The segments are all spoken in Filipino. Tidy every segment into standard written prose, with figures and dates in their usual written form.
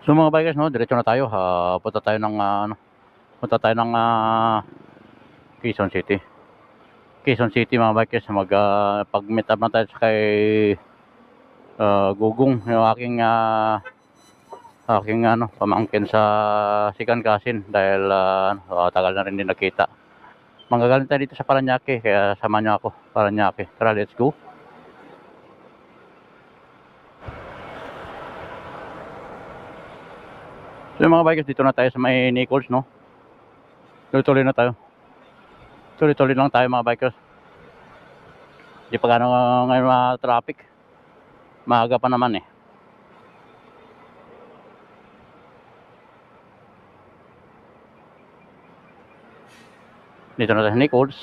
So mga bikers, no, diretso na tayo. Punta tayo ng punta tayo ng Quezon City. Quezon City mga bikers, pag-meet up na tayo sa kay Gugong, yung aking pamangkin sa Sikan Kasin dahil tagal na rin din nakita. Manggagaling tayo dito sa Paranaque, kaya sama niyo ako, Paranaque. Tara, let's go. So yung mga bikers, dito na tayo sa may Nichols, no? Tuloy-tuloy na tayo. Tuloy-tuloy lang tayo mga bikers. Hindi pa gano'n ngayon traffic. Maaga pa naman eh. Dito na tayo sa Nichols.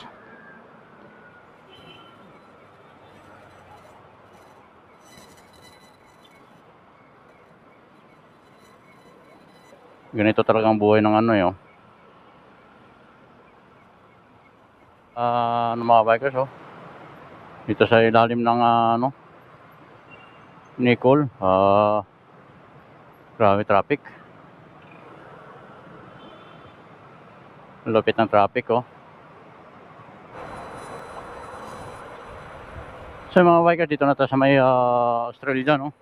Ganito talaga ang buhay ng ano yun. Mga bikers, oh. Dito sa ilalim ng Nicol. Grabe traffic. Lupit ng traffic, oh. So mga bikers, dito na tayo sa may Australia, no?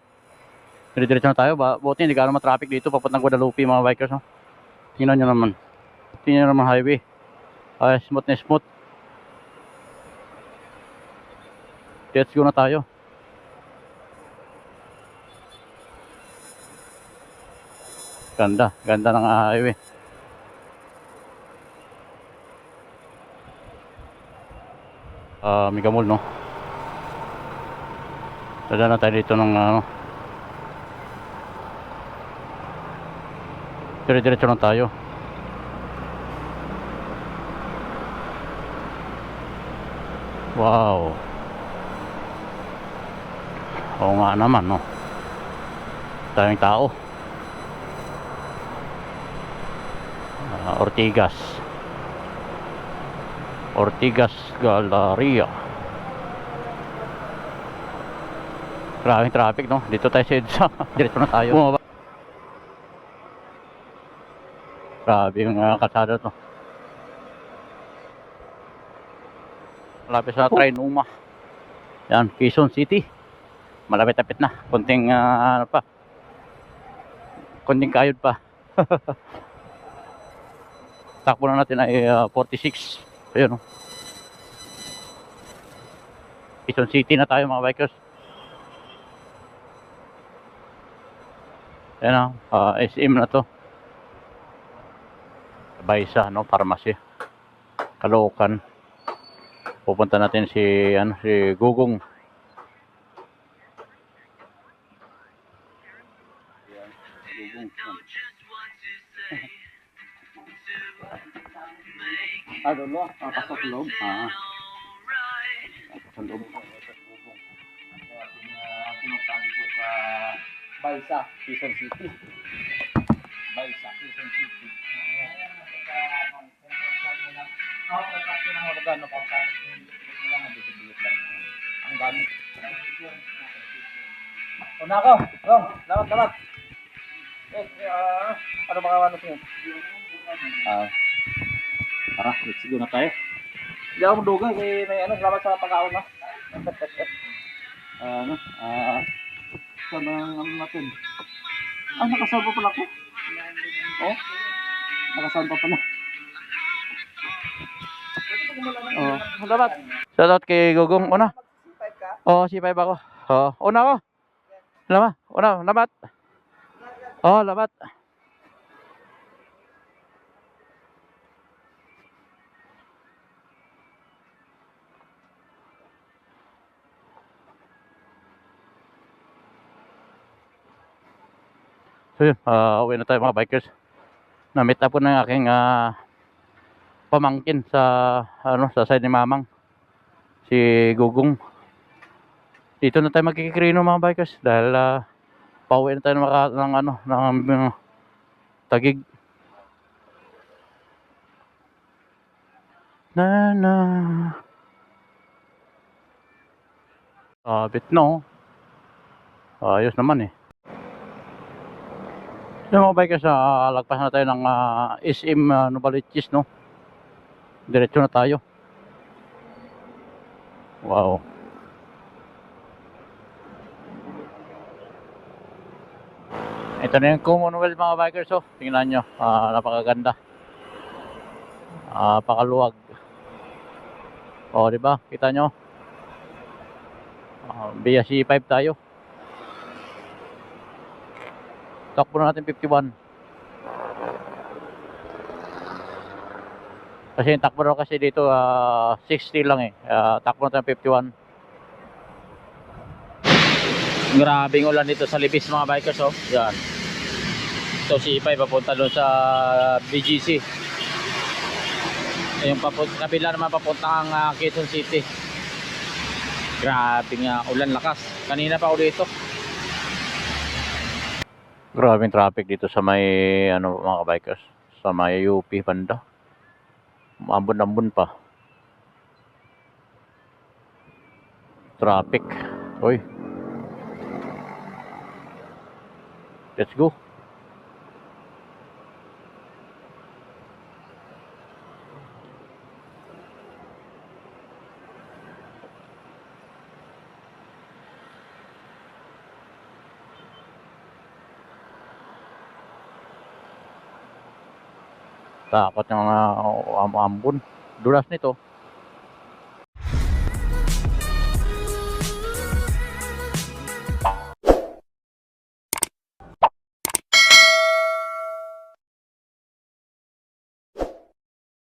Diretso na tayo. Buti hindi gano'n ma-traffic dito papuntang Guadalupe mga bikers, no? Tingnan nyo naman. Tingnan nyo naman highway. Smooth na smooth. Let's go na tayo. Ganda ng highway. Mega Mall, no? Dala na tayo dito ng diretso lang tayo. Wow. Oo nga naman, no? Daming tao. Ortigas Galleria. Maraming traffic, no? Dito tayo sa EDSA. Diretso na tayo. Bumaba. Grabe yung kalsada to. Malapit sa Trinoma. Yan, Quezon City. Malapit-lapit na. Konting konting kayod pa. Takbo na natin ay 46. Ayun, no? Quezon City na tayo mga bikers. Ayan, SM na to. Baysa, no? Pharmacy. Caloocan. Pupunta natin si Gugong. Doon pasok sa loob. Sa loob. Pinuntahan dito sa Baysa, Quezon City. Baysa, Quezon City. Ang gamit. Una ako. Lamat. Ano ba ano tingin? Let's go na tayo. Hindi ako madugay kay may salamat sa pag-aon na. Saan ang natin? Nakasalba pala ko. Oh, nakasalba pala. Salamat. Salamat kay Gugong. Una? C5 ako. Una ako. Lamat. Lamat. So yun, uwi na tayo mga bikers. Na-meet up ko ng aking pamangkin sa sa side ni Mamang, si Gugong. Dito na tayo magkikikrino mga bikers dahil pauwi na tayo ng Taguig. Bit no. Ayos naman eh. Yung mga bikers, lagpas na tayo ng SM Novaliches, no? Diretso na tayo. Wow. Ito na yung Commonwealth mga bikers, oh. Tingnan nyo, napakaganda. Pakaluwag. Oh, di ba? Kita nyo? Via C5 tayo. Takbo na natin 51. Kasi yung takbo na kasi dito 60 lang eh. Takbo na tayo 51. Grabing ulan dito sa Libis mga bikers, oh. Yan. Ito C5 papunta doon sa BGC. Yung kabila naman papunta ang Quezon City. Grabe nga ulan, lakas. Kanina pa ako dito. Grabing traffic dito sa may ano mga bikers, sa may UP banda. Ambon-ambon pa. Traffic. Hoy. Let's go. Takot ng ambon. Dulas nito.